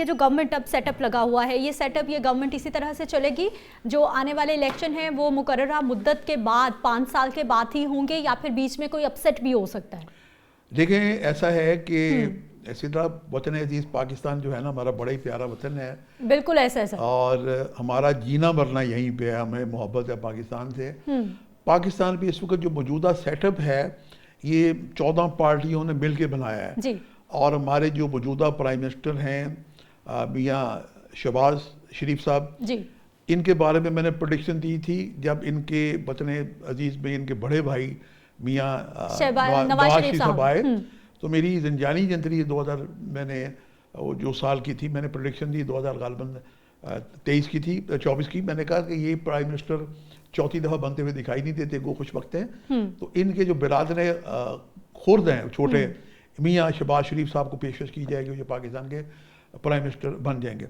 یہ جو گورنمنٹ اب سیٹ اپ لگا ہوا ہے، یہ سیٹ اپ، یہ گورنمنٹ اسی طرح سے چلے گی؟ جو آنے والے الیکشن ہیں وہ مقررہ مدت کے بعد 5 سال کے بعد ہی ہوں گے یا پھر بیچ میں کوئی اپسیٹ بھی ہو سکتا ہے؟ دیکھیں ایسا ہے کہ اسی طرح وطن عزیز پاکستان جو ہے نا ہمارا بڑا ہی پیارا وطن ہے. بالکل ایسا ہے. اور ہمارا جینا مرنا یہیں پہ ہے، ہمیں محبت ہے پاکستان سے. پاکستان پہ اس وقت جو موجودہ سیٹ اپ ہے یہ 14 پارٹیوں نے مل کے بنایا ہے. جی. اور ہمارے جو موجودہ پرائم منسٹر ہیں میاں شہباز شریف صاحب، جی، ان کے بارے میں نے پریڈکشن دی تھی جب ان کے وطن عزیز میں ان کے بڑے بھائی میاں نواز شریف صاحب آئے تو میری زنجانی جنتری 2000 میں نے جو سال کی تھی میں نے پریڈکشن دی 2000 غالباً 23 کی تھی 24 کی. میں نے کہا کہ یہ پرائم منسٹر چوتھی دفعہ بنتے ہوئے دکھائی نہیں دیتے، وہ خوش وقت ہیں. تو ان کے جو برادر خرد ہیں چھوٹے میاں شہباز شریف صاحب کو پیشکش کی جائے گی، جو پاکستان کے پرائم منسٹر بن جائیں گے.